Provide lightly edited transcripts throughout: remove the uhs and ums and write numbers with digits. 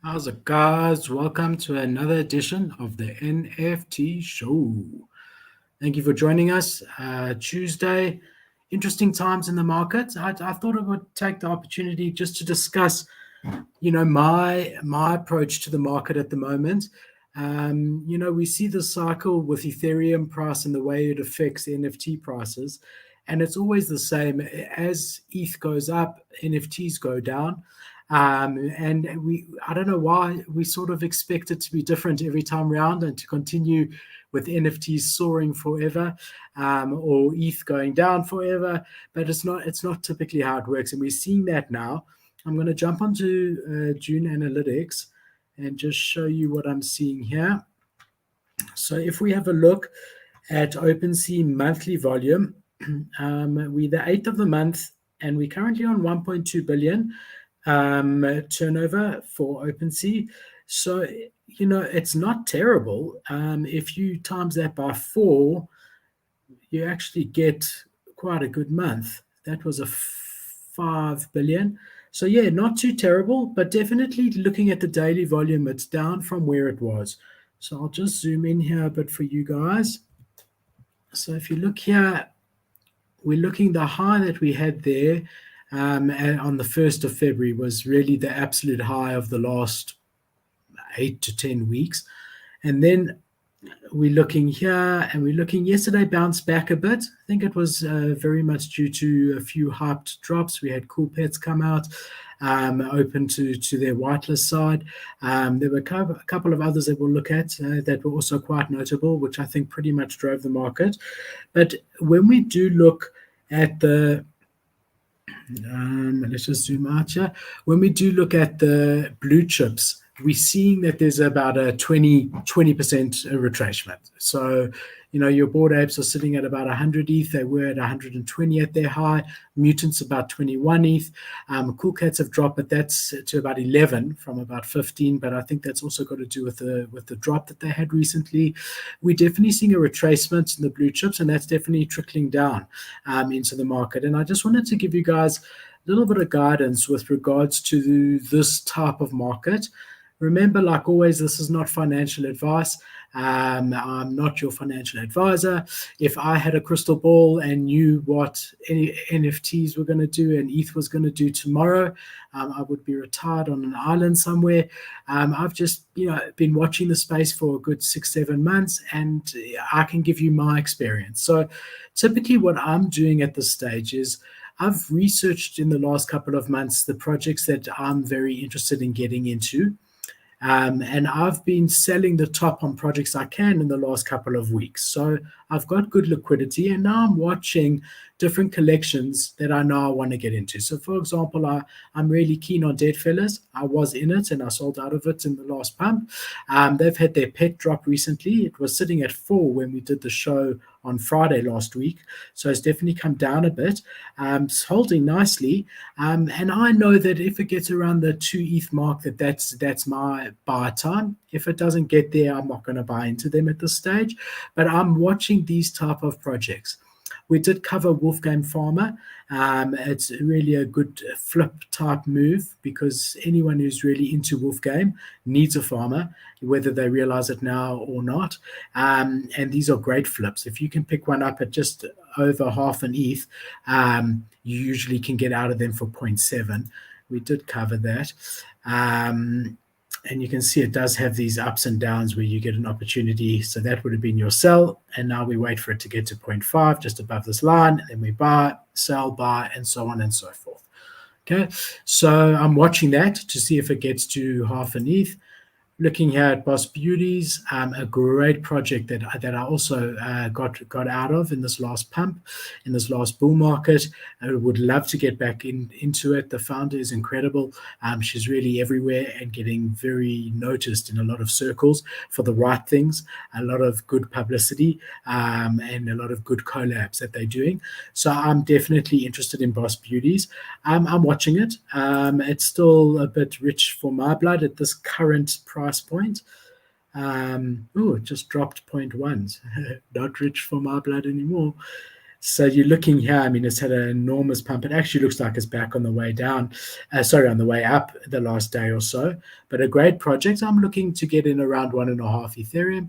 How's it, guys? Welcome to another edition of the NFT Show. Thank you for joining us. Tuesday, interesting times in the market. I thought I would take the opportunity just to discuss, my approach to the market at the moment. We see the cycle with Ethereum price and the way it affects NFT prices, and it's always the same. As ETH goes up, NFTs go down. I don't know why we sort of expect it to be different every time round and to continue with NFTs soaring forever, or ETH going down forever. But it's not typically how it works, and we're seeing that now. I'm going to jump onto June Analytics and just show you what I'm seeing here. So if we have a look at OpenSea monthly volume, we're the 8th of the month, and we're currently on 1.2 billion turnover for OpenSea. So, it's not terrible. If you times that by 4, you actually get quite a good month. That was a 5 billion. So, yeah, not too terrible, but definitely looking at the daily volume, it's down from where it was. So, I'll just zoom in here a bit for you guys. So, if you look here, we're looking the high that we had there and on the 1st of February was really the absolute high of the last 8 to 10 weeks. And then we're looking here, and we're looking yesterday bounced back a bit. I think it was very much due to a few hyped drops. We had Cool Pets come out, open to their whitelist side. There were a couple of others that we'll look at that were also quite notable, which I think pretty much drove the market. But when we do look at the let's just zoom out here. When we do look at the blue chips, we're seeing that there's about a 20% retracement. So, your Bored Apes are sitting at about 100 ETH. They were at 120 at their high. Mutants about 21 ETH. Cool Cats have dropped, but that's to about 11 from about 15. But I think that's also got to do with the drop that they had recently. We're definitely seeing a retracement in the blue chips, and that's definitely trickling down into the market. And I just wanted to give you guys a little bit of guidance with regards to this type of market. Remember, like always, this is not financial advice. I'm not your financial advisor. If I had a crystal ball and knew what any NFTs were going to do and ETH was going to do tomorrow, I would be retired on an island somewhere. I've just, been watching the space for a good 6-7 months, and I can give you my experience. So typically what I'm doing at this stage is I've researched in the last couple of months the projects that I'm very interested in getting into. And I've been selling the top on projects I can in the last couple of weeks. So I've got good liquidity, and now I'm watching different collections that I know I want to get into. So, for example, I'm really keen on Deadfellas. I was in it and I sold out of it in the last pump. They've had their pet drop recently. It was sitting at 4 when we did the show on Friday last week. So it's definitely come down a bit. It's holding nicely. And I know that if it gets around the 2 ETH mark, that's my buy time. If it doesn't get there, I'm not going to buy into them at this stage. But I'm watching these type of projects. We did cover Wolfgang Farmer. It's really a good flip type move because anyone who's really into Wolfgang needs a farmer, whether they realize it now or not. And these are great flips. If you can pick one up at just over half an ETH, you usually can get out of them for 0.7. We did cover that. And you can see it does have these ups and downs where you get an opportunity. So that would have been your sell. And now we wait for it to get to 0.5, just above this line. And then we buy, sell, buy, and so on and so forth. Okay. So I'm watching that to see if it gets to half an ETH. Looking here at Boss Beauties, a great project that I also got out of in this last pump, in this last bull market. I would love to get back into it. The founder is incredible. She's really everywhere and getting very noticed in a lot of circles for the right things, a lot of good publicity, and a lot of good collabs that they're doing. So I'm definitely interested in Boss Beauties. I'm watching it. It's still a bit rich for my blood at this current price point. It just dropped 0.1. Not rich for my blood anymore. So you're looking here, I mean, it's had an enormous pump. It actually looks like it's back on the way down, on the way up the last day or so. But a great project. I'm looking to get in around 1.5 Ethereum.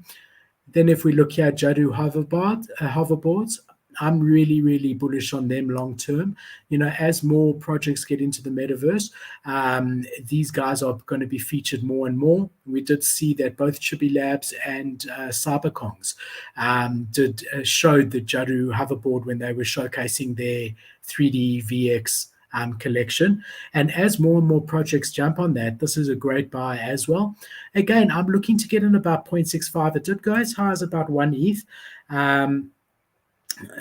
Then if we look here, Jadu hoverboards, I'm really, really bullish on them long term. As more projects get into the metaverse, these guys are going to be featured more and more. We did see that both Chibi Labs and Cyberkongs showed the Jadu hoverboard when they were showcasing their 3D VX collection. And as more and more projects jump on that, this is a great buy as well. Again, I'm looking to get in about 0.65. It did go as high as about 1 ETH.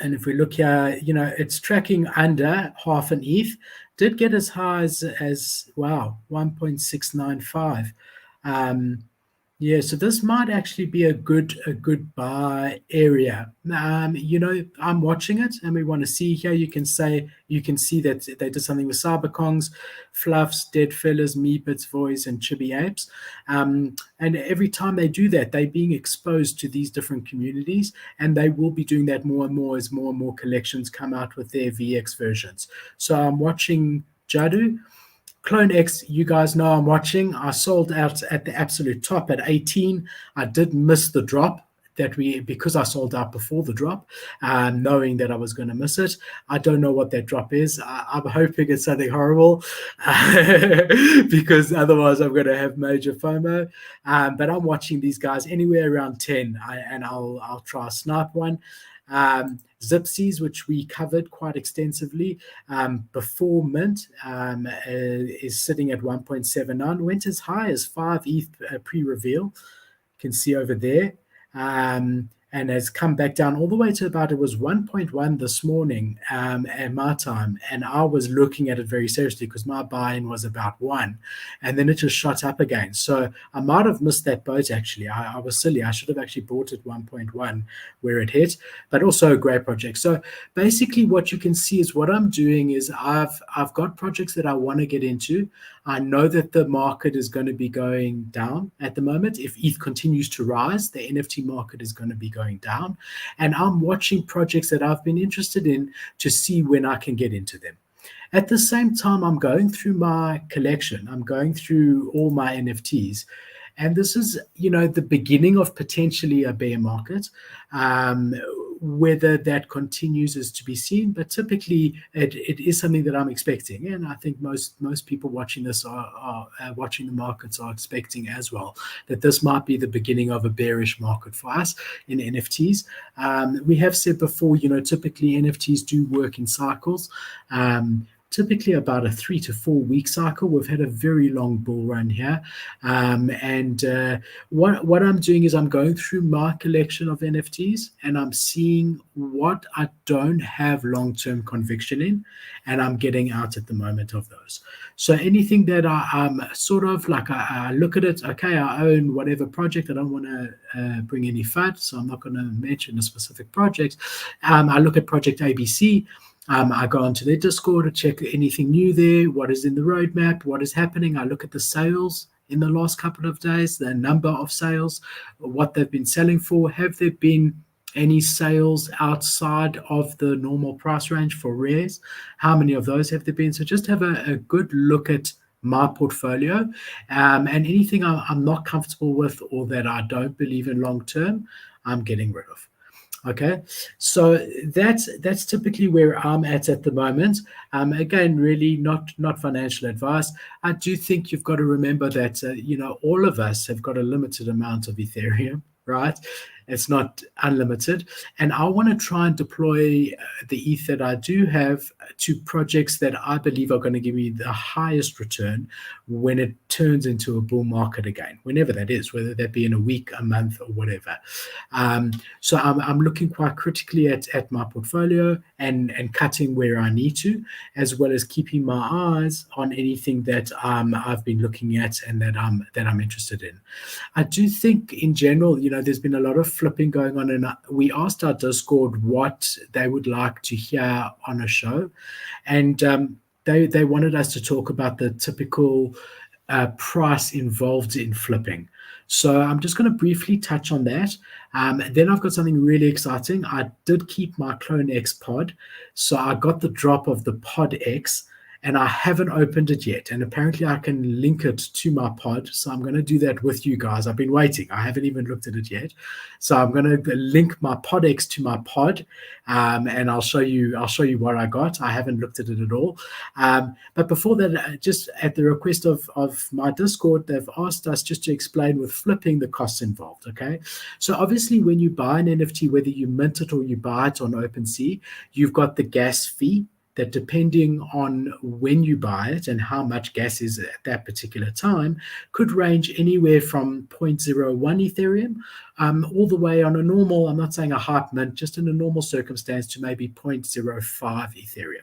And if we look here, it's tracking under half an ETH. Did get as high as wow, 1.695. Yeah, so this might actually be a good buy area. I'm watching it, and we want to see here. You can see that they did something with Cyberkongs, Fluffs, Dead Fellas, Meepits, Voice, and Chibi Apes. And every time they do that, they're being exposed to these different communities, and they will be doing that more and more as more and more collections come out with their VX versions. So I'm watching Jadu. Clone X, you guys know I'm watching. I sold out at the absolute top at 18. I did miss the drop because I sold out before the drop, knowing that I was going to miss it. I don't know what that drop is. I'm hoping it's something horrible because otherwise I'm going to have major FOMO. But I'm watching these guys anywhere around 10, and I'll try a snipe one. Zipsies, which we covered quite extensively before mint, is sitting at 1.79. Went as high as 5 ETH pre-reveal. You can see over there. And has come back down all the way to about, it was 1.1 this morning at my time. And I was looking at it very seriously because my buy-in was about 1. And then it just shot up again. So I might have missed that boat, actually. I was silly. I should have actually bought it 1.1 where it hit, but also a great project. So basically what you can see is what I'm doing is I've got projects that I want to get into. I know that the market is going to be going down at the moment. If ETH continues to rise, the NFT market is going to be going down. And I'm watching projects that I've been interested in to see when I can get into them. At the same time, I'm going through my collection. I'm going through all my NFTs. And this is, the beginning of potentially a bear market. Whether that continues is to be seen, but typically it is something that I'm expecting, and I think most people watching this are watching the markets are expecting as well that this might be the beginning of a bearish market for us in NFTs. We have said before, typically NFTs do work in cycles. Typically about a 3 to 4 week cycle. We've had a very long bull run here. What I'm doing is I'm going through my collection of NFTs and I'm seeing what I don't have long-term conviction in, and I'm getting out at the moment of those. So anything that I'm sort of like, I look at it, okay, I own whatever project. I don't want to bring any FUD, so I'm not going to mention a specific project. I look at project ABC. I go onto their Discord to check anything new there, what is in the roadmap, what is happening. I look at the sales in the last couple of days, the number of sales, what they've been selling for. Have there been any sales outside of the normal price range for rares? How many of those have there been? So just have a good look at my portfolio, and anything I'm not comfortable with or that I don't believe in long term, I'm getting rid of. Okay, so that's typically where I'm at the moment. Again, really not financial advice. I do think you've got to remember that all of us have got a limited amount of Ethereum, right? It's not unlimited, and I want to try and deploy the ETH that I do have to projects that I believe are going to give me the highest return when it turns into a bull market again, whenever that is, whether that be in a week, a month, or whatever. So I'm looking quite critically at my portfolio and cutting where I need to, as well as keeping my eyes on anything that I've been looking at and that I'm interested in. I do think in general, there's been a lot of flipping going on, and we asked our Discord what they would like to hear on a show, and they wanted us to talk about the typical price involved in flipping. So I'm just going to briefly touch on that. Then I've got something really exciting. I did keep my Clone X pod. So I got the drop of the Pod X and I haven't opened it yet. And apparently I can link it to my pod. So I'm going to do that with you guys. I've been waiting. I haven't even looked at it yet. So I'm going to link my Pod X to my pod, and I'll show you. I'll show you what I got. I haven't looked at it at all. But before that, just at the request of my Discord, they've asked us just to explain with flipping the costs involved. Okay, so obviously when you buy an NFT, whether you mint it or you buy it on OpenSea, you've got the gas fee that, depending on when you buy it and how much gas is at that particular time, could range anywhere from zero point zero 0.01 Ethereum all the way on a normal, I'm not saying a hype mint, just in a normal circumstance, to maybe zero point zero 0.05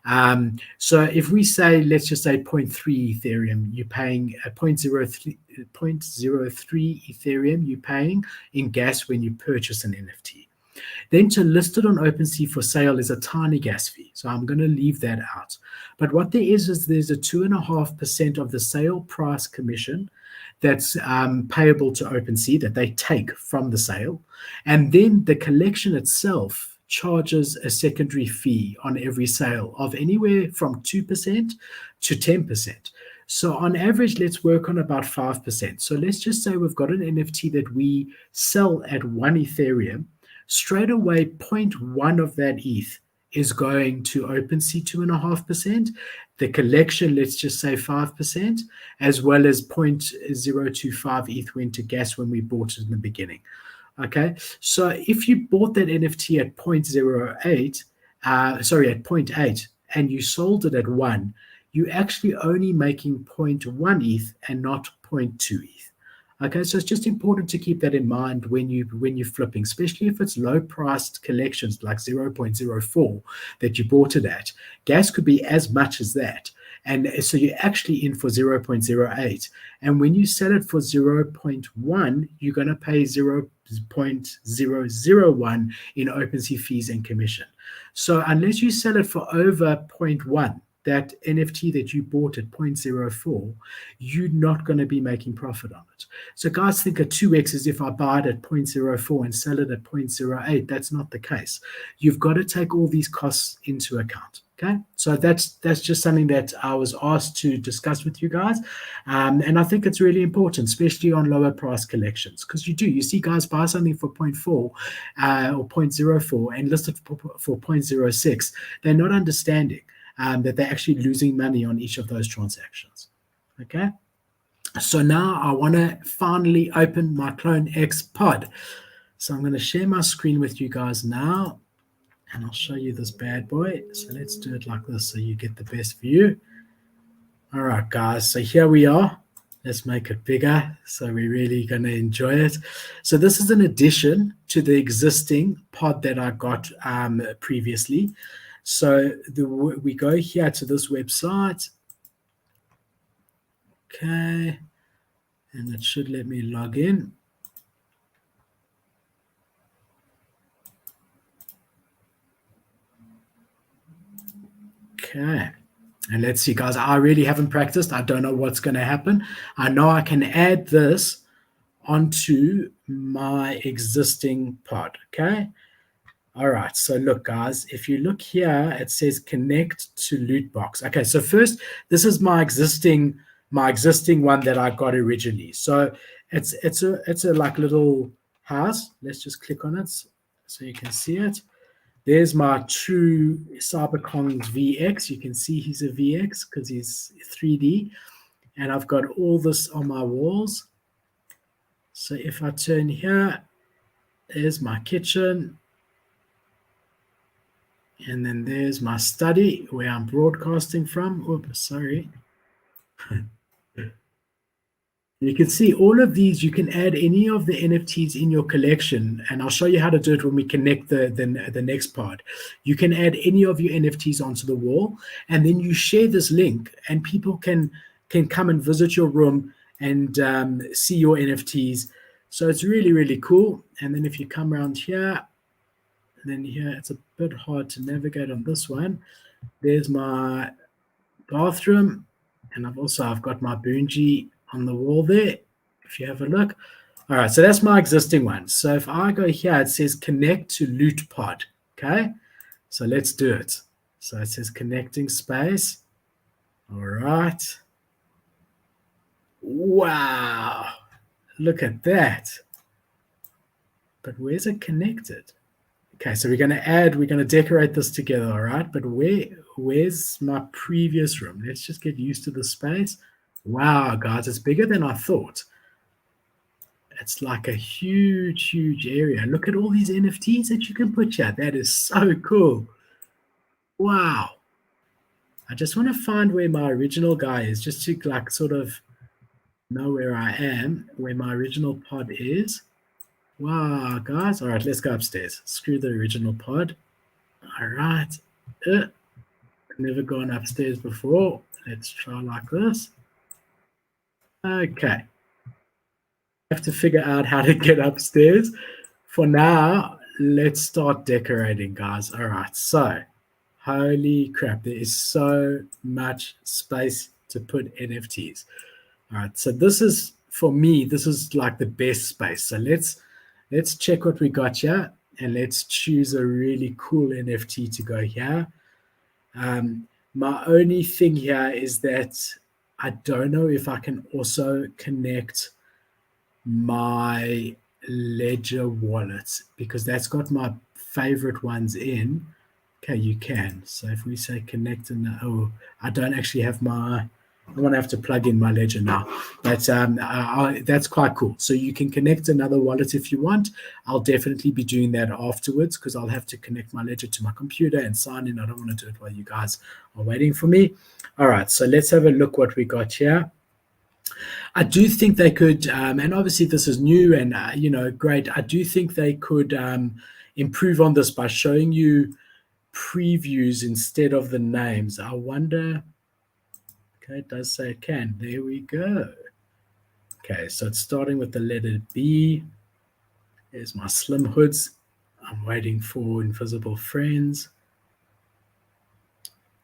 Ethereum. So if we say, let's just say zero point 0.3 Ethereum, you're paying a 0.03 Ethereum you're paying in gas when you purchase an NFT. Then to list it on OpenSea for sale is a tiny gas fee. So I'm going to leave that out. But what there is there's a 2.5% of the sale price commission that's payable to OpenSea that they take from the sale. And then the collection itself charges a secondary fee on every sale of anywhere from 2% to 10%. So on average, let's work on about 5%. So let's just say we've got an NFT that we sell at 1 Ethereum. Straight away, 0.1 of that ETH is going to OpenSea 2.5%. The collection, let's just say 5%, as well as 0.025 ETH went to gas when we bought it in the beginning. Okay, so if you bought that NFT at 0.08, at zero point 0.8, and you sold it at 1, you're actually only making 0.1 ETH and not 0.2 ETH. Okay, so it's just important to keep that in mind when you're flipping, especially if it's low-priced collections like 0.04 that you bought it at. Gas could be as much as that, and so you're actually in for 0.08. And when you sell it for 0.1, you're going to pay 0.001 in OpenSea fees and commission. So unless you sell it for over 0.1, that NFT that you bought at 0.04, you're not going to be making profit on it. So guys think a 2x is if I buy it at 0.04 and sell it at 0.08. That's not the case. You've got to take all these costs into account. Okay, so that's just something that I was asked to discuss with you guys, and I think it's really important, especially on lower price collections, because you see guys buy something for 0.4 or 0.04 and list it for 0.06. They're not understanding that they're actually losing money on each of those transactions. Okay, so now I want to finally open my Clone X pod. So I'm going to share my screen with you guys now, and I'll show you this bad boy. So let's do it like this so you get the best view. All right, guys, so here we are. Let's make it bigger so we're really going to enjoy it. So this is an addition to the existing pod that I got previously. So we go here to this website. Okay, and it should let me log in. Okay, and let's see, guys. I really haven't practiced. I don't know what's going to happen. I know I can add this onto my existing pod. Okay. All right, so look, guys, if you look here, it says connect to Lootbox. Okay, so first, this is my existing one that I got originally. So it's a like little house. Let's just click on it so you can see it. There's my true CyberKong's VX. You can see he's a VX because he's 3D, and I've got all this on my walls. So if I turn here, there's my kitchen. And then there's my study where I'm broadcasting from. Oops, sorry. You can see all of these. You can add any of the NFTs in your collection, and I'll show you how to do it when we connect the next part. You can add any of your NFTs onto the wall, and then you share this link, and people can come and visit your room and see your NFTs. So it's really, really cool. And then if you come around here, and then here, it's a bit hard to navigate on this one. There's my bathroom, And I've got my Boonji on the wall there. If you have a look. All right, so that's my existing one. So if I go here, it says connect to Loot Pod. Okay, so let's do it. So it says connecting space. All right. Wow. Look at that. But where's it connected? Okay, so we're going to decorate this together, all right? But where's my previous room? Let's just get used to the space. Wow, guys, it's bigger than I thought. It's like a huge, huge area. Look at all these NFTs that you can put here. That is so cool. Wow. I just want to find where my original guy is, just to like sort of know where I am, where my original pod is. Wow, guys. All right, let's go upstairs. Screw the original pod. All right. Never gone upstairs before. Let's try like this. Okay. Have to figure out how to get upstairs. For now, let's start decorating, guys. All right. So, holy crap, there is so much space to put NFTs. All right. So this is, for me, this is like the best space. So let's check what we got here, and let's choose a really cool NFT to go here. My only thing here is that I don't know if I can also connect my Ledger wallet, because that's got my favorite ones in. Okay, you can. So if we say connect, and I don't actually have my, I want to have to plug in my Ledger now. But that's quite cool. So you can connect another wallet if you want. I'll definitely be doing that afterwards, because I'll have to connect my Ledger to my computer and sign in. I don't want to do it while you guys are waiting for me. All right, so let's have a look what we got here. I do think they could, and obviously this is new and great. I do think they could improve on this by showing you previews instead of the names. I wonder. Okay, it does say it can. There we go. Okay, so it's starting with the letter B. There's my slim hoods. I'm waiting for invisible friends.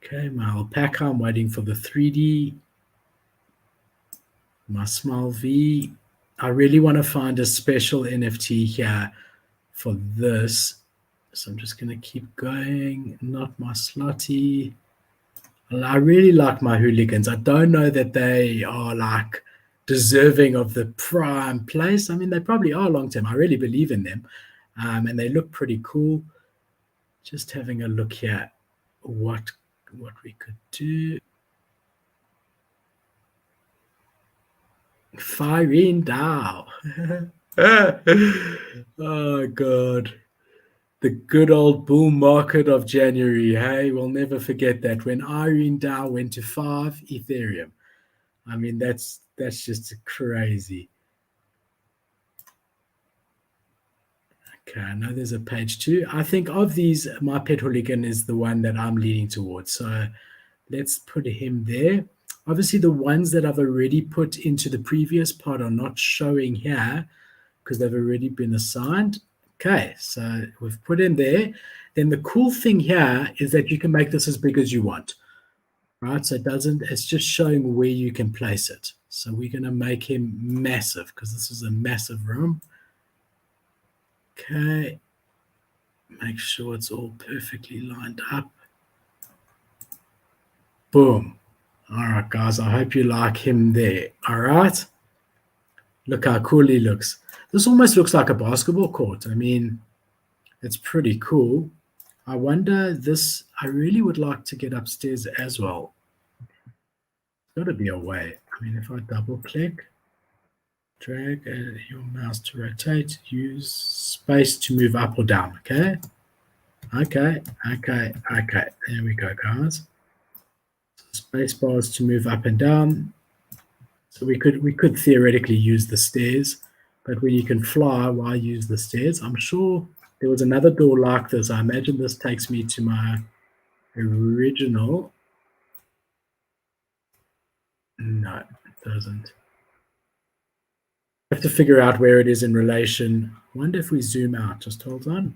Okay, my alpaca. I'm waiting for the 3D. My small V. I really want to find a special NFT here for this. So I'm just going to keep going. Not my slotty. I really like my hooligans. I don't know that they are like deserving of the prime place. I mean, they probably are long term. I really believe in them. And they look pretty cool. Just having a look here what we could do. Firing Dow. Oh God. The good old bull market of January. Hey, we'll never forget that, when Irene Dow went to 5 Ethereum. I mean, that's just crazy. Okay, I know there's a page 2. I think of these, my pet hooligan is the one that I'm leaning towards. So let's put him there. Obviously, the ones that I've already put into the previous part are not showing here because they've already been assigned. Okay, so we've put in there. Then the cool thing here is that you can make this as big as you want, right? So it's just showing where you can place it. So we're going to make him massive because this is a massive room. Okay, make sure it's all perfectly lined up. Boom. All right, guys, I hope you like him there. All right. Look how cool he looks. This almost looks like a basketball court. I mean, it's pretty cool. I wonder this, I really would like to get upstairs as well. There's got to be a way. I mean, if I double click, drag your mouse to rotate, use space to move up or down. Okay. Okay. There we go, guys. Space bars to move up and down. So we could theoretically use the stairs, but when you can fly, why use the stairs? I'm sure there was another door like this. I imagine this takes me to my original. No, it doesn't. I have to figure out where it is in relation. I wonder if we zoom out. Just hold on.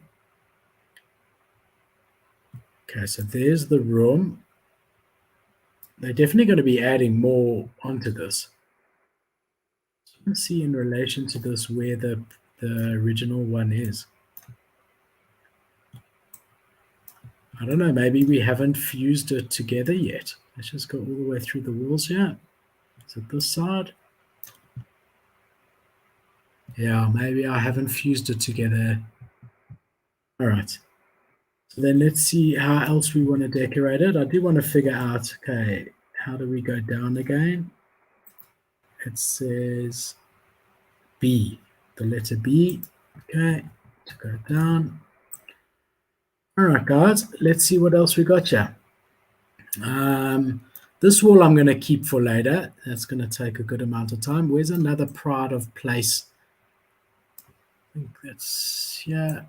Okay, so there's the room. They're definitely going to be adding more onto this. Let's see in relation to this where the original one is. I don't know, maybe we haven't fused it together yet. Let's just go all the way through the walls here. Is it this side? Yeah, maybe I haven't fused it together. All right. So then let's see how else we want to decorate it. I do want to figure out, okay, how do we go down again? It says B, the letter B. Okay, to go down. All right, guys, let's see what else we got here. This wall I'm going to keep for later. That's going to take a good amount of time. Where's another pride of place? I think that's, yeah.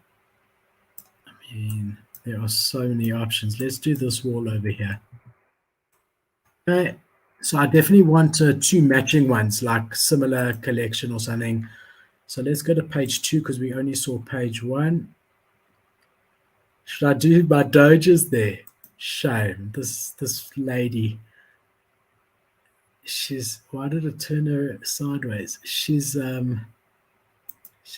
I mean, there are so many options. Let's do this wall over here. Okay, so I definitely want two matching ones, like similar collection or something. So let's go to page 2 because we only saw page 1. Should I do my doges there? Shame. This lady. She's, why did it turn her sideways? She's just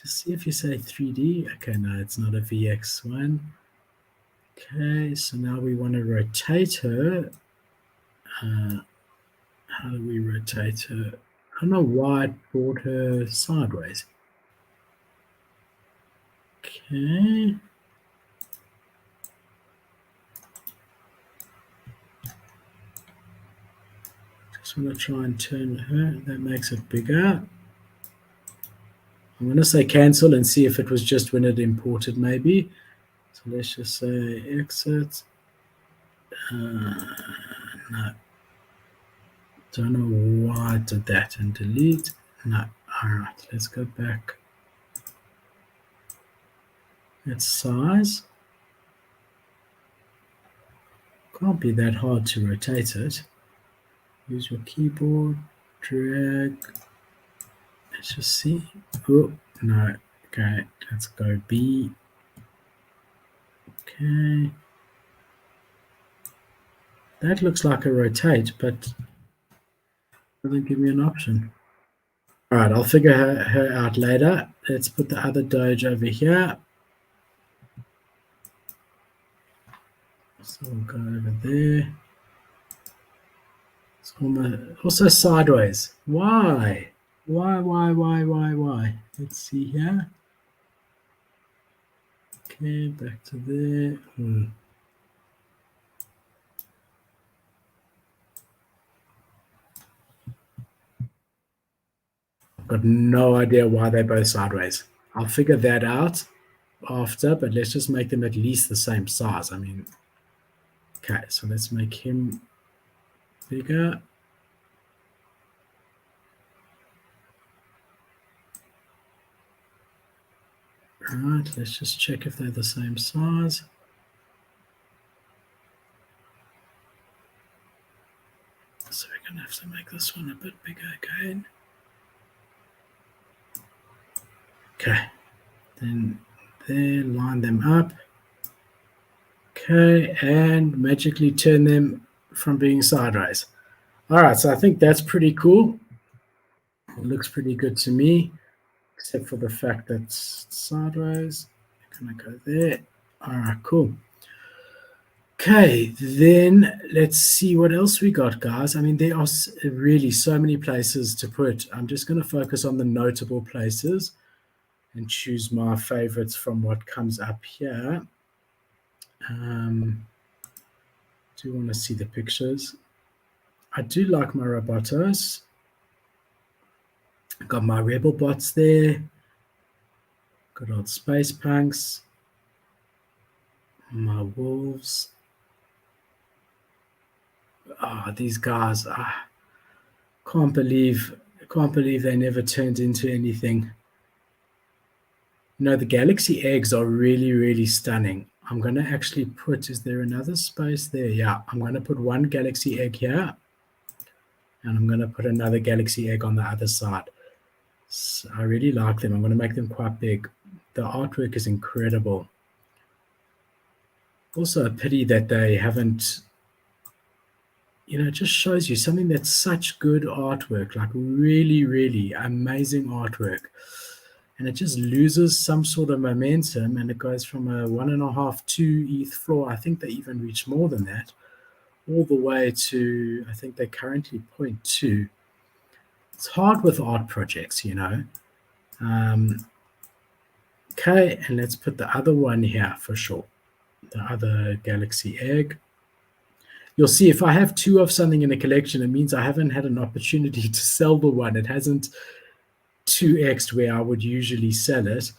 see if you say 3D. Okay, no, it's not a VX one. Okay, so now we want to rotate her. How do we rotate her? I don't know why it brought her sideways. Okay. Just want to try and turn her. That makes it bigger. I'm going to say cancel and see if it was just when it imported maybe. So let's just say exit. No. Don't know why I did that and delete. No. All right, let's go back. Its size. Can't be that hard to rotate it. Use your keyboard, drag. Let's just see. Oh, no. Okay, let's go B. Okay. That looks like a rotate, but doesn't give me an option. All right, I'll figure her out later. Let's put the other Doge over here. So we'll go over there. It's almost, also sideways. Why? Why? Let's see here. Okay, back to there. I've got no idea why they're both sideways. I'll figure that out after, but let's just make them at least the same size. I mean, okay, so let's make him bigger. All right, let's just check if they're the same size. So we're going to have to make this one a bit bigger again. Okay, then there, line them up. Okay, and magically turn them from being sideways. All right, so I think that's pretty cool. It looks pretty good to me, except for the fact that it's sideways. I'm going to go there. All right, cool. Okay, then let's see what else we got, guys. I mean, there are really so many places to put. I'm just going to focus on the notable places and choose my favorites from what comes up here. Do want to see the pictures. I do like my robotos. Got my rebel bots there. Good old space punks. My wolves. Ah, these guys. Can't believe they never turned into anything. You know, the galaxy eggs are really, really stunning. I'm going to actually put, is there another space there? Yeah, I'm going to put one galaxy egg here. And I'm going to put another galaxy egg on the other side. So I really like them. I'm going to make them quite big. The artwork is incredible. Also a pity that they haven't it just shows you something that's such good artwork, like really, really amazing artwork. And it just loses some sort of momentum and it goes from a 1.5, 2 ETH floor. I think they even reach more than that, all the way to, I think they currently point to. It's hard with art projects. Um, okay, and let's put the other one here for sure. The other Galaxy Egg. You'll see if I have two of something in a collection, it means I haven't had an opportunity to sell the one. It hasn't 2x'd where I would usually sell it.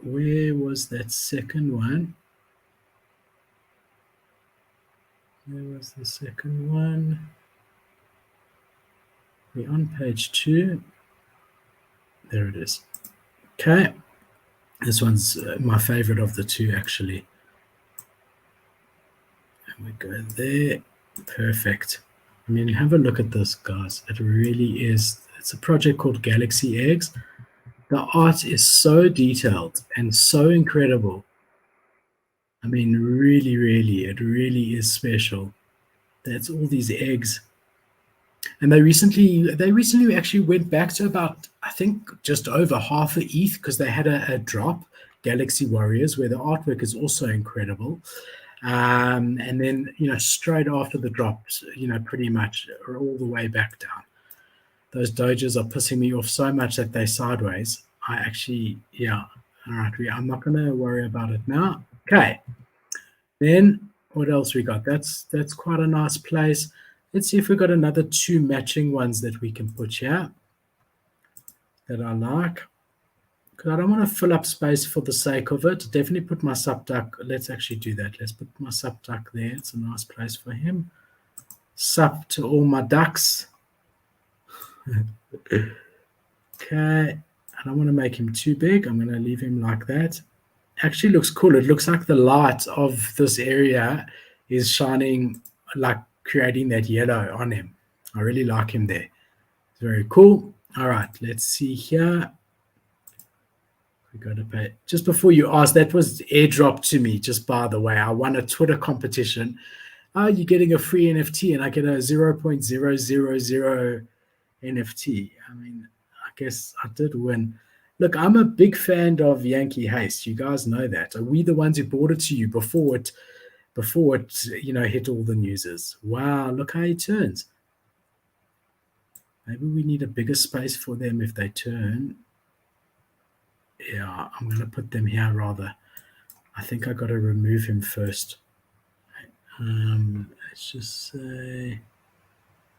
Where was that second one? Where was the second one? We're on page 2. There it is. Okay. This one's my favorite of the two, actually. And we go there. Perfect. I mean, have a look at this, guys. It really is. It's a project called Galaxy Eggs. The art is so detailed and so incredible. I mean, really, really, it really is special. That's all these eggs. And they recently actually went back to about, I think, just over half a ETH because they had a drop, Galaxy Warriors, where the artwork is also incredible. And then, straight after the drops, pretty much are all the way back down. Those dojers are pissing me off so much that they're sideways. I actually, yeah. All right, I'm not going to worry about it now. Okay. Then what else we got? That's quite a nice place. Let's see if we've got another two matching ones that we can put here that I like. Because I don't want to fill up space for the sake of it. Definitely put my subduck. Let's actually do that. Let's put my subduck there. It's a nice place for him. Sup to all my ducks. Okay. I don't want to make him too big. I'm going to leave him like that. Actually looks cool. It looks like the light of this area is shining, like creating that yellow on him. I really like him there. It's very cool. All right, let's see here. We got to pay. Just before you ask, that was airdropped to me, just by the way. I won a Twitter competition. You're getting a free NFT, and I get a 0.000 NFT. I mean, I guess I did win. Look, I'm a big fan of Yankee Haste. You guys know that. Are we the ones who brought it to you before it hit all the newses? Wow, look how he turns. Maybe we need a bigger space for them if they turn. Yeah, I'm going to put them here rather. I think I got to remove him first. Let's just say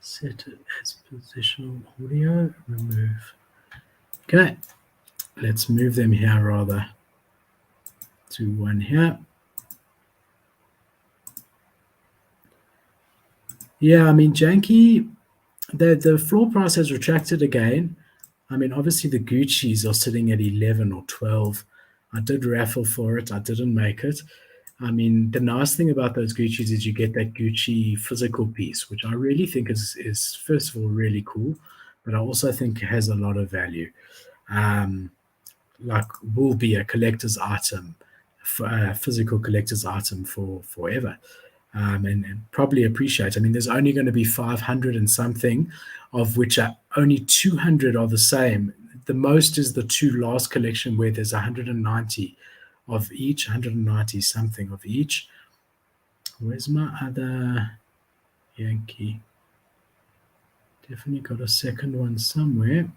set it as positional audio, remove. Okay, let's move them here rather to one here. Yeah, I mean, Janky, the floor price has retracted again. I mean, obviously the Gucci's are sitting at 11 or 12. I did raffle for it. I didn't make it. I mean, the nice thing about those Gucci's is you get that Gucci physical piece, which I really think is first of all really cool, but I also think it has a lot of value. Like will be a collector's item, a physical collector's item for forever. And probably appreciate. I mean, there's only going to be 500 and something, of which are only 200 are the same. The most is the two last collection where there's 190 of each, 190 something of each. Where's my other Yankee? Definitely got a second one somewhere.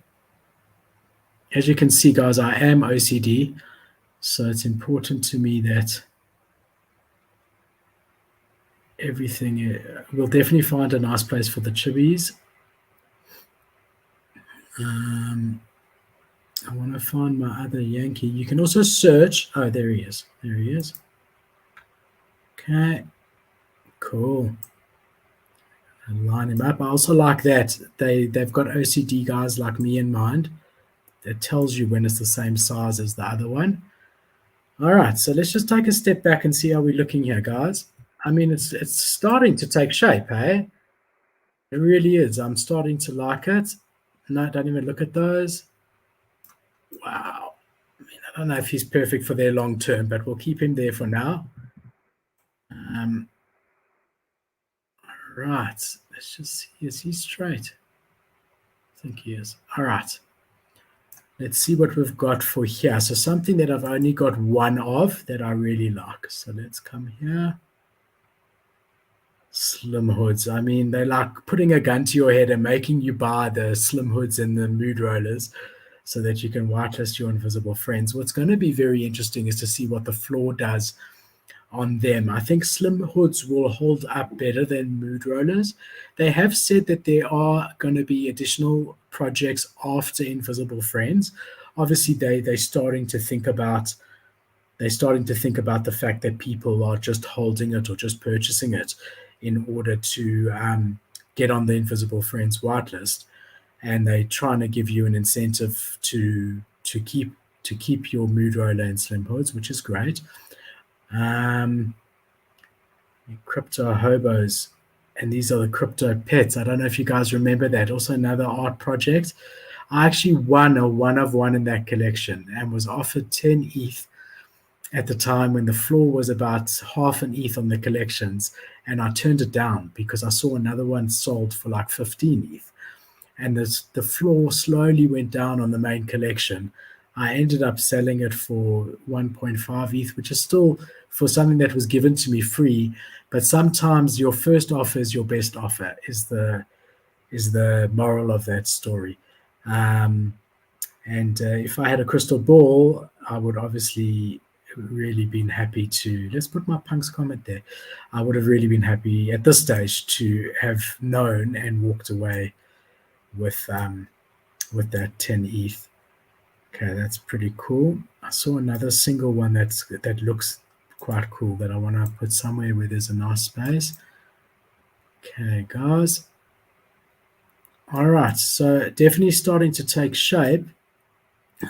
As you can see, guys, I am OCD, so it's important to me that everything we'll definitely find a nice place for the chibis. I want to find my other Yankee. You can also search. Oh, there he is. There he is. Okay, cool. And line him up. I also like that they've got OCD guys like me in mind. That tells you when it's the same size as the other one. All right, so let's just take a step back and see how we're looking here, guys. I mean, it's starting to take shape, hey? It really is. I'm starting to like it. No, don't even look at those. Wow. I mean, I don't know if he's perfect for their long term, but we'll keep him there for now. Right. Let's just see. Is he straight? I think he is. All right. Let's see what we've got for here. So something that I've only got one of that I really like. So let's come here. Slim hoods. I mean, they're like putting a gun to your head and making you buy the slim hoods and the mood rollers so that you can whitelist your invisible friends. What's going to be very interesting is to see what the floor does on them. I think slim hoods will hold up better than mood rollers. They have said that there are going to be additional projects after invisible friends. Obviously, they're starting to think about the fact that people are just holding it or just purchasing it in order to get on the invisible friends whitelist, and they're trying to give you an incentive to keep your mood roller and slim hoods, which is great. Crypto hobos, and these are the crypto pets. I don't know if you guys remember that. Also another art project. I actually won a one of one in that collection and was offered 10 ETH at the time when the floor was about half an ETH on the collections, and I turned it down because I saw another one sold for like 15 ETH, and the floor slowly went down on the main collection. I ended up selling it for 1.5 ETH, which is still for something that was given to me free. But sometimes your first offer is your best offer, is the moral of that story. And if I had a crystal ball, I would obviously really been happy to, let's put my punks comment there. I would have really been happy at this stage to have known and walked away with that 10 ETH. Okay, that's pretty cool. I saw another single one that looks quite cool that I want to put somewhere where there's a nice space. Okay, guys. All right, so definitely starting to take shape.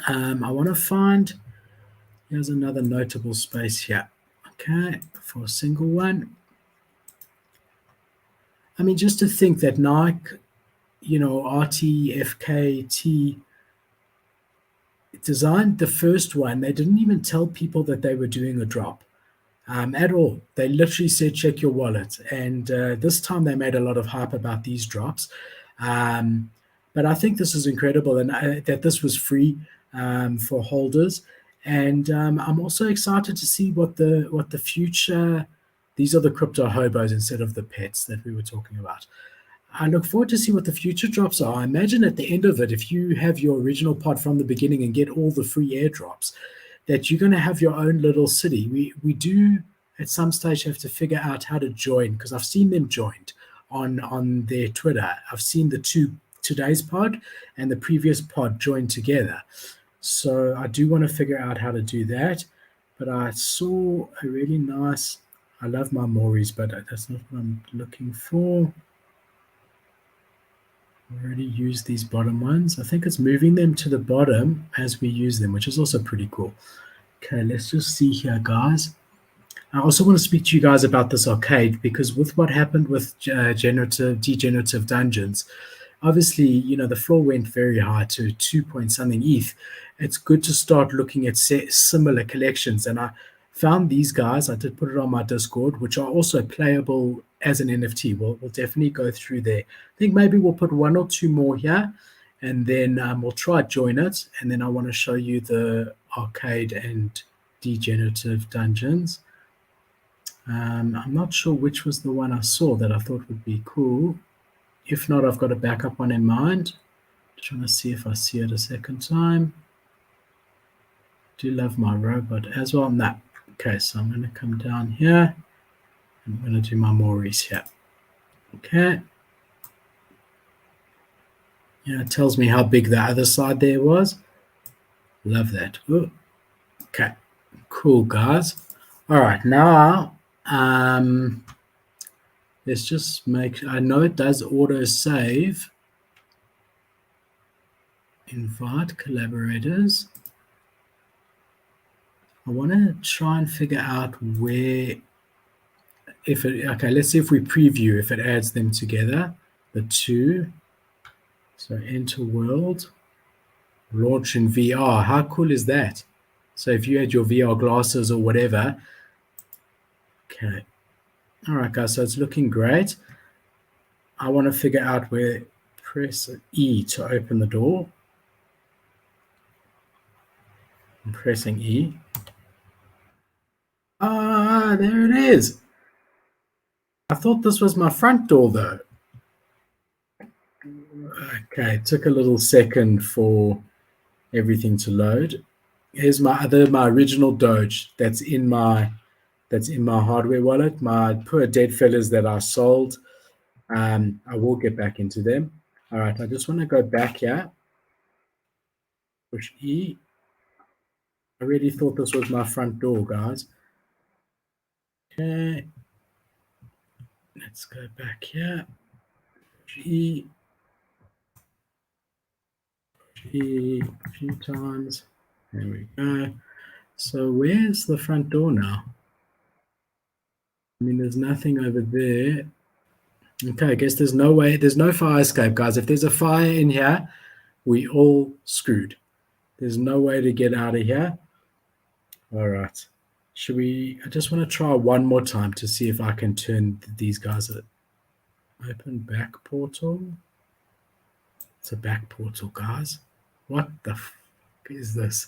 I want to find, here's another notable space here. Okay, for a single one. I mean, just to think that Nike, RTFKT designed the first one. They didn't even tell people that they were doing a drop at all. They literally said, check your wallet. And this time they made a lot of hype about these drops. But I think this is incredible, and that this was free for holders. And I'm also excited to see what the future. These are the crypto hobos instead of the pets that we were talking about. I look forward to see what the future drops are. I imagine at the end of it, if you have your original pod from the beginning and get all the free airdrops, that you're going to have your own little city. We do at some stage have to figure out how to join, because I've seen them joined on their Twitter. I've seen today's pod and the previous pod joined together. So I do want to figure out how to do that. But I saw a really nice, I love my Moris, but that's not what I'm looking for. We already used these bottom ones. I think it's moving them to the bottom as we use them, which is also pretty cool. Okay, let's just see here, guys. I also want to speak to you guys about this arcade, because with what happened with degenerative dungeons, obviously, the floor went very high to 2 point something ETH. It's good to start looking at similar collections. And I found these guys. I did put it on my Discord, which are also playable as an NFT. We'll definitely go through there. I think maybe we'll put one or two more here, and then we'll try join it. And then I want to show you the arcade and degenerative dungeons. I'm not sure which was the one I saw that I thought would be cool. If not, I've got a backup one in mind. Trying to see if I see it a second time. Do love my robot as well. No. Okay, so I'm going to come down here. I'm going to do my Maurice here. Okay. Yeah, it tells me how big the other side there was. Love that. Ooh. Okay. Cool, guys. All right, now let's just I know it does auto save. Invite collaborators. I want to try and figure out where, okay, let's see if we preview, if it adds them together, the two. So enter world, launch in VR. How cool is that? So if you had your VR glasses or whatever. Okay. All right, guys, so it's looking great. I want to figure out where. Press E to open the door. I'm pressing E. Ah, there it is. I thought this was my front door though. Okay, it took a little second for everything to load. Here's my original Doge that's in my hardware wallet. My poor dead fellas that I sold. I will get back into them. All right, I just want to go back here. Push E. I really thought this was my front door, guys. Okay. Let's go back here. Push E. Push E a few times. There we go. So where's the front door now? I mean, there's nothing over there. Okay, I guess there's no way, there's no fire escape, guys. If there's a fire in here, we all screwed. There's no way to get out of here. All right. Should we, I just want to try one more time to see if I can turn these guys open back portal. It's a back portal, guys. What the is this?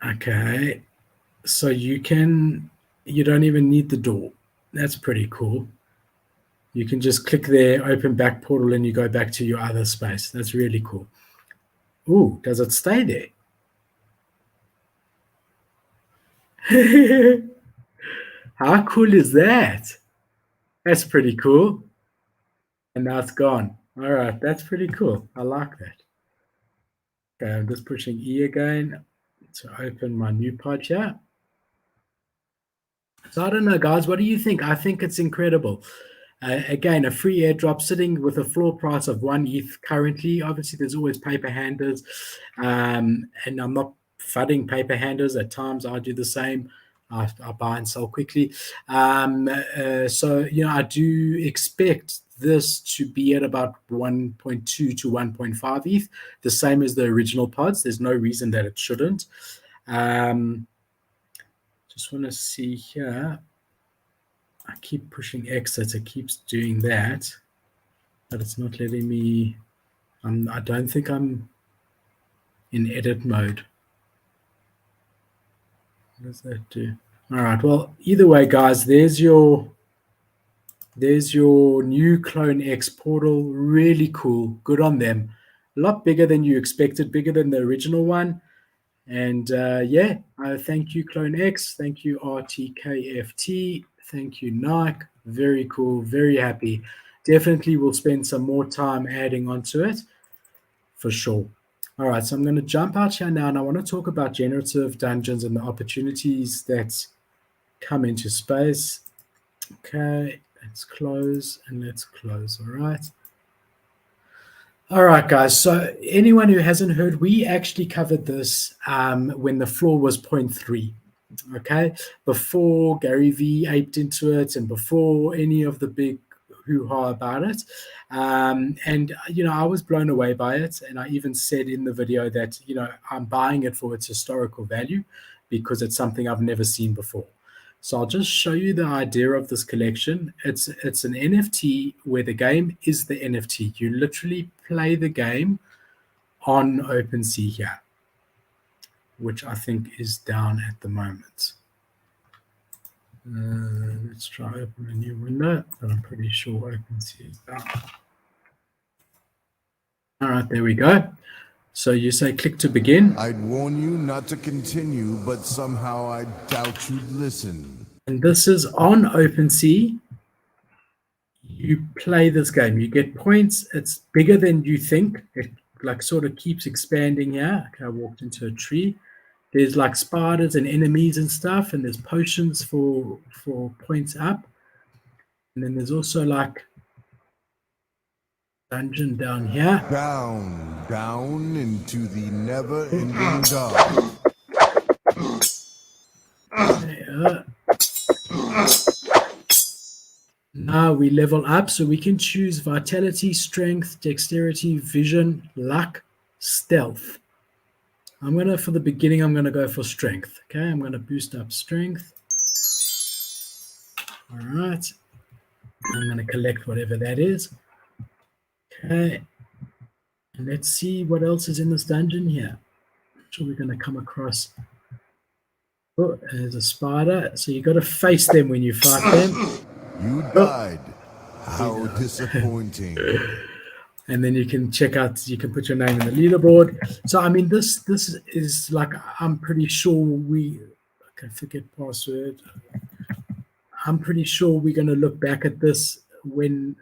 Okay. So you don't even need the door. That's pretty cool. You can just click there, open back portal, and you go back to your other space. That's really cool. Ooh, does it stay there? How cool is that? That's pretty cool. And now it's gone. All right, that's pretty cool. I like that. Okay, I'm just pushing E again to open my new pod here. So I don't know, guys. What do you think? I think it's incredible. Again, a free airdrop sitting with a floor price of 1 ETH currently. Obviously, there's always paper handlers, and I'm not fudding paper handlers. At times, I do the same. I buy and sell quickly. So, I do expect this to be at about 1.2 to 1.5 ETH, the same as the original pods. There's no reason that it shouldn't. Just want to see here. I keep pushing exit. It keeps doing that, but it's not letting me. I don't think I'm in edit mode. What does that do? All right. Well, either way, guys, there's your new Clone X portal. Really cool. Good on them. A lot bigger than you expected. Bigger than the original one. And thank you, Clone X. Thank you, RTKFT. Thank you, Nike. Very cool. Very happy. Definitely will spend some more time adding onto it for sure. All right, so I'm going to jump out here now, and I want to talk about generative dungeons and the opportunities that come into space. Okay, let's close and let's close. All right. All right, guys. So anyone who hasn't heard, we actually covered this when the floor was 0.3. Okay, before Gary V aped into it and before any of the big hoo-ha about it. And I was blown away by it. And I even said in the video that, I'm buying it for its historical value because it's something I've never seen before. So I'll just show you the idea of this collection. It's an NFT where the game is the NFT. You literally play the game on OpenSea here, which I think is down at the moment. Let's try open a new window, but I'm pretty sure OpenSea is down. All right, there we go. So you say click to begin. I'd warn you not to continue, but somehow I doubt you'd listen. And this is on OpenSea. You play this game. You get points. It's bigger than you think. It sort of keeps expanding here. Okay, I walked into a tree. There's spiders and enemies and stuff, and there's potions for points up. And then there's also dungeon down here. Down into the never-ending dark. Now we level up, so we can choose vitality, strength, dexterity, vision, luck, stealth. For the beginning, I'm going to go for strength. Okay, I'm going to boost up strength. All right. I'm going to collect whatever that is. Okay. And let's see what else is in this dungeon here. I'm sure we're going to come across. Oh, there's a spider. So you got to face them when you fight them. You died. How disappointing. And then you can check out, you can put your name in the leaderboard. So, I mean, this is like, I'm pretty sure I can forget password. I'm pretty sure we're going to look back at this when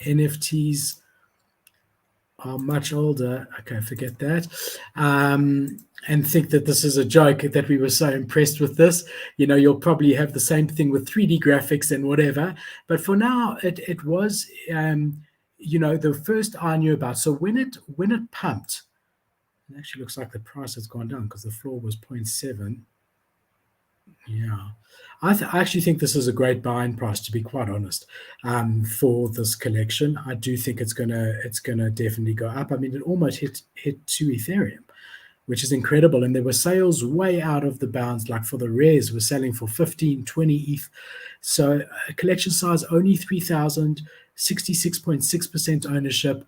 NFTs are much older. Okay, forget that. And think that this is a joke, that we were so impressed with this. You know, you'll probably have the same thing with 3D graphics and whatever. But for now, it was, you know, the first I knew about. So when it pumped, it actually looks like the price has gone down because the floor was 0.7. Yeah, I actually think this is a great buying price, to be quite honest, for this collection. I do think it's gonna definitely go up. I mean, it almost hit 2 Ethereum, which is incredible. And there were sales way out of the bounds, like for the rares, we're selling for 15, 20 ETH. So collection size only 3,000, 66.6% ownership.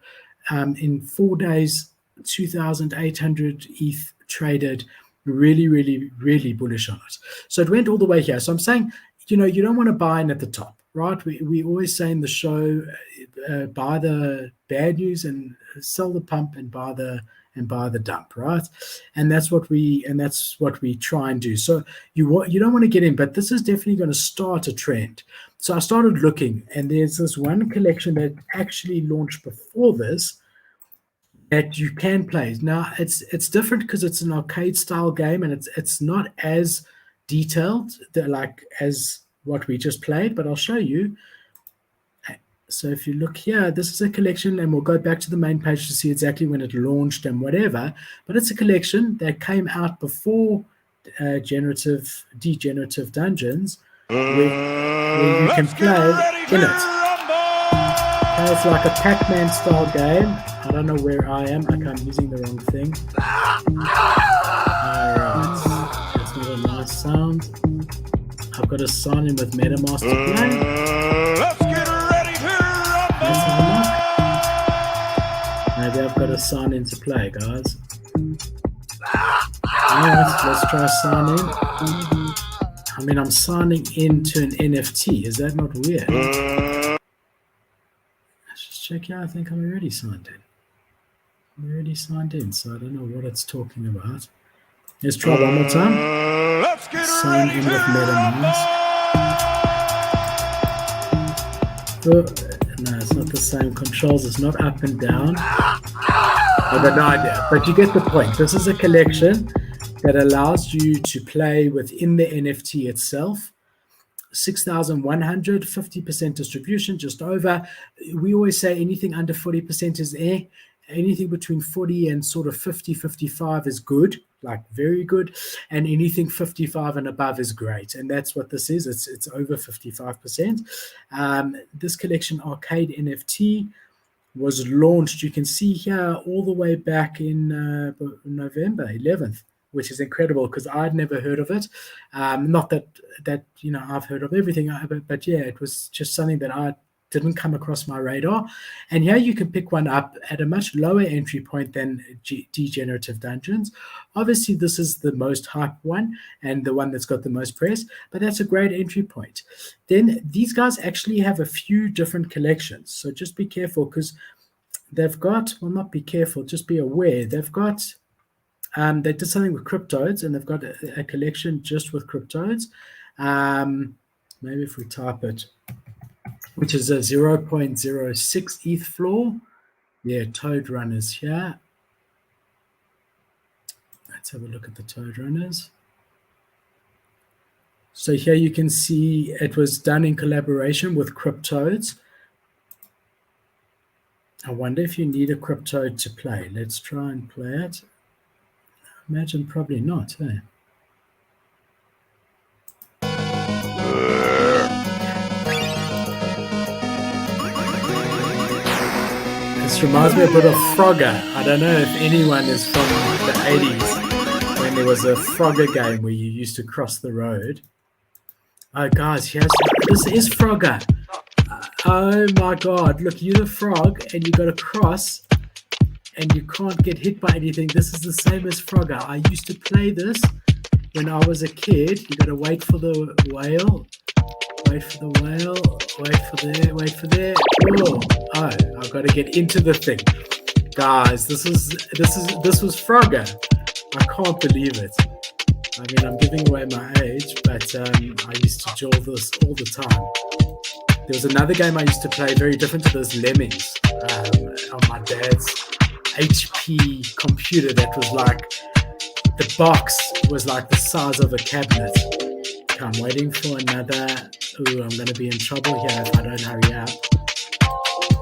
In 4 days, 2,800 ETH traded. Really, really, really bullish on it. So it went all the way here. So I'm saying, you know, you don't want to buy in at the top, right? We always say in the show, buy the bad news and sell the pump, and buy the dump, right? And that's what we try and do. So you don't want to get in, but this is definitely going to start a trend. So I started looking, and there's this one collection that actually launched before this that you can play. Now it's different because it's an arcade style game, and it's not as detailed like as what we just played, but I'll show you. So if you look here, this is a collection, and we'll go back to the main page to see exactly when it launched and whatever. But it's a collection that came out before degenerative dungeons, where you can play in it. Okay, it's like a Pac-Man style game. I don't know where I am. I'm using the wrong thing. Alright, that's not a nice sound. I've got to sign in with MetaMask to play. Let's get ready to rumble. Maybe I've got to sign in to play, guys. Alright, let's try sign in. I mean, I'm signing into an NFT. Is that not weird? Let's just check out. I think I'm already signed in. So I don't know what it's talking about. Let's try one more time. Let's get Sign ready in to with MetaMask. Oh, no, it's not the same controls. It's not up and down. I have no idea, but you get the point. This is a collection that allows you to play within the NFT itself. 6,100, 50% distribution, just over. We always say anything under 40% is air. Anything between 40 and sort of 50, 55 is good, like very good. And anything 55 and above is great. And that's what this is. It's over 55%. This collection, Arcade NFT, was launched, you can see here, all the way back in November 11th, which is incredible because I'd never heard of it. Not that you know, I've heard of everything, but yeah, it was just something that I didn't come across my radar. And here you can pick one up at a much lower entry point than degenerative dungeons. Obviously, this is the most hyped one and the one that's got the most press, but that's a great entry point. Then these guys actually have a few different collections. So just be careful because they've got, well, not be careful, just be aware. They've got, they did something with cryptodes, and they've got a collection just with cryptodes. Maybe if we type it, which is a 0.06 ETH floor. Yeah, Toad Runners here. Let's have a look at the Toad Runners. So here you can see it was done in collaboration with cryptodes. I wonder if you need a cryptode to play. Let's try and play it. Imagine probably not, eh? This reminds me a bit of Frogger. I don't know if anyone is from the 80s when there was a Frogger game where you used to cross the road. Oh, guys, here's this is Frogger. Oh my God. Look, you're the frog and you got a cross and you can't get hit by anything. This is the same as Frogger. I used to play this when I was a kid. You got to wait for the whale. Wait for the whale. Wait for there. Wait for there. Oh, I've got to get into the thing. Guys, this was Frogger. I can't believe it. I mean, I'm giving away my age, but I used to jaw this all the time. There was another game I used to play very different to this, Lemmings, on my dad's HP computer that was like, the box was like the size of a cabinet. Okay, I'm waiting for another. Ooh, I'm going to be in trouble here if I don't hurry up.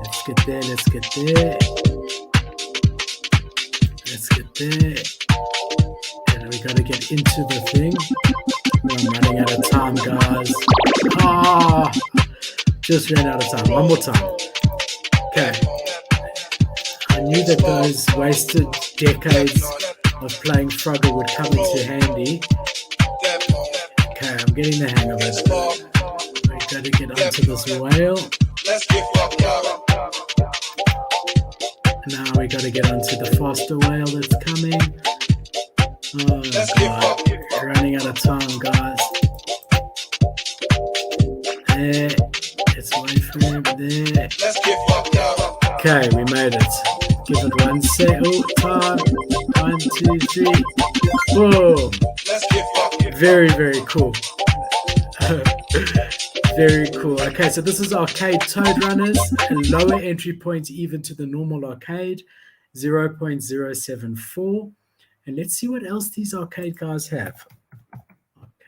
Let's get there, let's get there. Let's get there. And we got to get into the thing. I'm running out of time, guys. Ah! Just ran out of time. One more time. Okay. I knew that those wasted decades of playing Frogger would come into handy. Okay, I'm getting the hang of it. We gotta get onto this whale. Now we gotta get onto the faster whale that's coming. Oh God. We're running out of time, guys. There. Let's wait for him there. Okay, we made it. Give it 1 sec. Oh, time. 1, 2, 3. Boom. Very, very cool. Very cool. Okay, so this is arcade Toad Runners, a lower entry point even to the normal arcade, 0.074. And let's see what else these arcade guys have.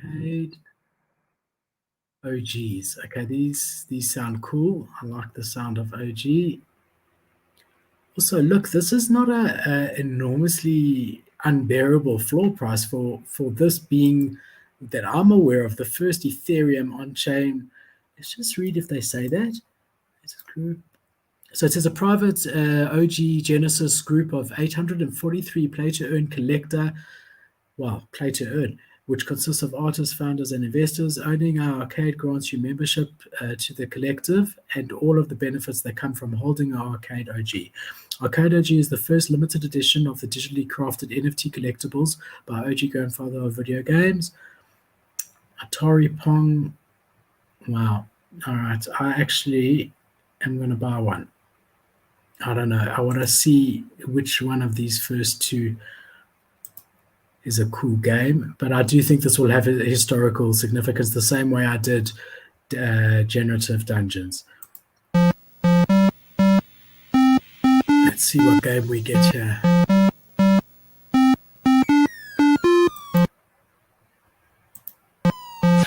Arcade OGs. Okay, these sound cool. I like the sound of OG. Also, look, this is not a enormously unbearable floor price for this being that I'm aware of the first Ethereum on-chain. Let's just read if they say that. So it says a private OG Genesis group of 843 play-to-earn collector, play-to-earn, which consists of artists, founders, and investors. Owning our arcade grants you membership to the collective and all of the benefits that come from holding our Arcade OG. Arcade OG is the first limited edition of the digitally crafted NFT collectibles by OG grandfather of video games, Atari Pong. Wow. All right. I actually am going to buy one. I don't know. I want to see which one of these first two is a cool game, but I do think this will have a historical significance the same way I did Generative Dungeons. Let's see what game we get here.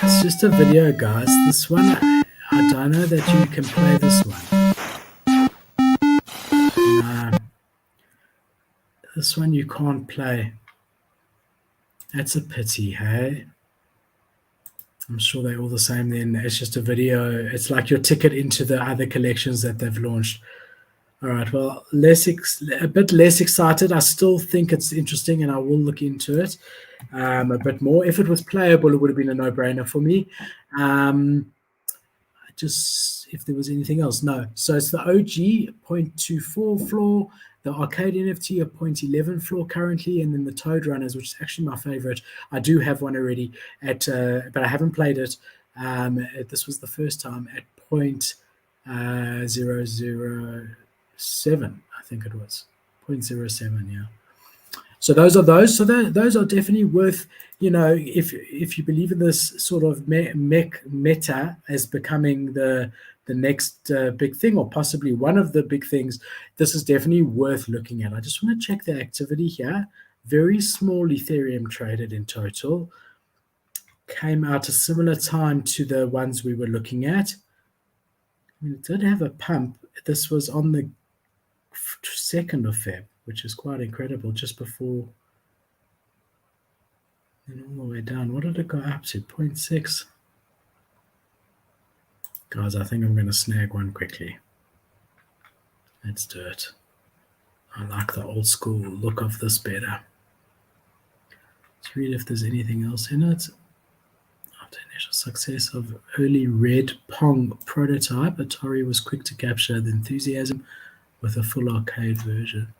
It's just a video, guys. This one, I don't know that you can play this one. No. This one you can't play. That's a pity, hey? I'm sure they're all the same then. It's just a video. It's like your ticket into the other collections that they've launched. All right, well, a bit less excited. I still think it's interesting and I will look into it a bit more. If it was playable, it would have been a no-brainer for me. Just if there was anything else, no. So it's the OG 0.24 floor, the arcade NFT of 0.11 floor currently, and then the Toad Runners, which is actually my favorite. I do have one already but I haven't played it. This was the first time at 0.007, I think it was 0.07. Yeah. So those are those. So those are definitely worth. If you believe in this sort of meta as becoming the next big thing, or possibly one of the big things, this is definitely worth looking at. I just want to check the activity here. Very small Ethereum traded in total. Came out a similar time to the ones we were looking at. I mean, it did have a pump. This was on the 2nd of Feb, which is quite incredible, just before and all the way down. What did it go up to? 0.6. Guys, I think I'm going to snag one quickly. Let's do it. I like the old school look of this better. Let's read if there's anything else in it. I After initial success of early red Pong prototype, Atari was quick to capture the enthusiasm with a full arcade version.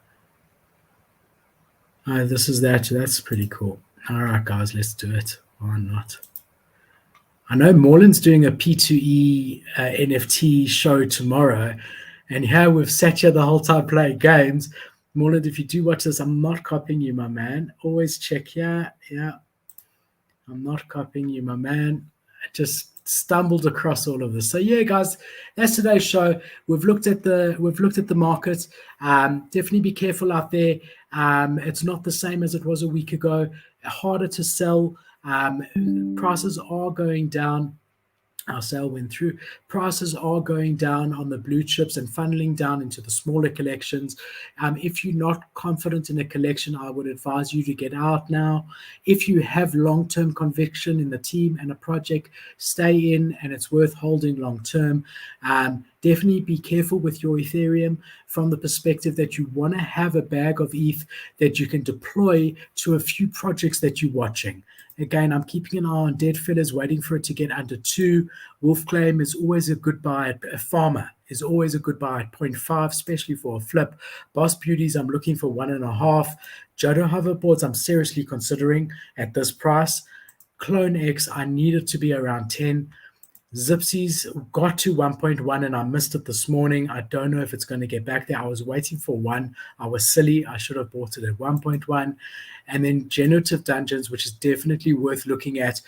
This is that. That's pretty cool. All right, guys, let's do it. Why not? I know Morland's doing a P2E NFT show tomorrow, and here we've sat here the whole time playing games. Morland, if you do watch this, I'm not copying you, my man. Always check here. Yeah, I'm not copying you, my man. I just stumbled across all of this. So yeah, guys, that's today's show. We've looked at the market. Definitely be careful out there. It's not the same as it was a week ago. Harder to sell. Prices are going down. Our sale went through. Prices are going down on the blue chips and funneling down into the smaller collections. If you're not confident in a collection, I would advise you to get out now. If you have long-term conviction in the team and a project, stay in, and it's worth holding long-term. Definitely be careful with your Ethereum from the perspective that you want to have a bag of ETH that you can deploy to a few projects that you're watching. Again, I'm keeping an eye on Dead Fillers, waiting for it to get under 2. Wolf Claim is always a good buy. A Farmer is always a good buy at 0.5, especially for a flip. Boss Beauties, I'm looking for 1.5. Jodo hoverboards, I'm seriously considering at this price. Clone X, I need it to be around 10. Zipsies got to 1.1 and I missed it this morning. I don't know if it's going to get back there. I was waiting for 1. I was silly. I should have bought it at 1.1. And then Generative Dungeons, which is definitely worth looking at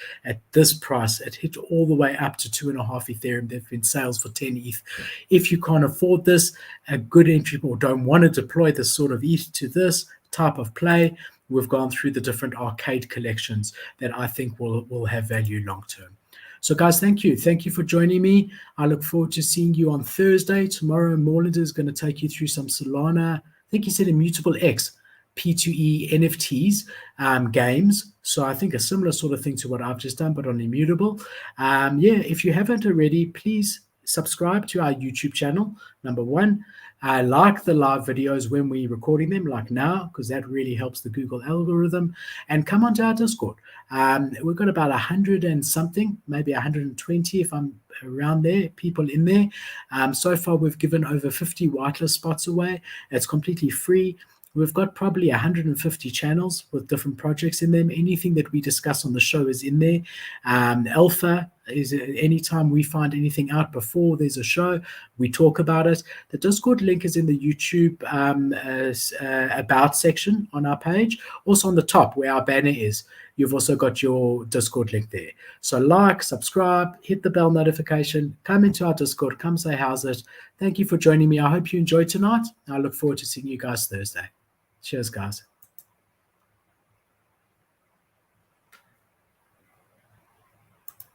this price. It hit all the way up to 2.5 Ethereum. There have been sales for 10 ETH. If you can't afford this, a good entry or don't want to deploy this sort of ETH to this type of play, we've gone through the different arcade collections that I think will have value long term. So, guys, thank you. Thank you for joining me. I look forward to seeing you on Thursday. Tomorrow, Morland is going to take you through some Solana. I think he said Immutable X, P2E NFTs games. So I think a similar sort of thing to what I've just done, but on Immutable. Yeah, if you haven't already, please subscribe to our YouTube channel, number 1. Like the live videos when we're recording them, like now, because that really helps the Google algorithm. And come onto our Discord. We've got about 100 and something, maybe 120 if I'm around there, people in there. So far, we've given over 50 whitelist spots away. It's completely free. We've got probably 150 channels with different projects in them. Anything that we discuss on the show is in there. Alpha is anytime we find anything out before there's a show, we talk about it. The Discord link is in the YouTube about section on our page. Also on the top where our banner is, you've also got your Discord link there. So like, subscribe, hit the bell notification, come into our Discord, come say how's it. Thank you for joining me. I hope you enjoyed tonight. I look forward to seeing you guys Thursday. Cheers, guys.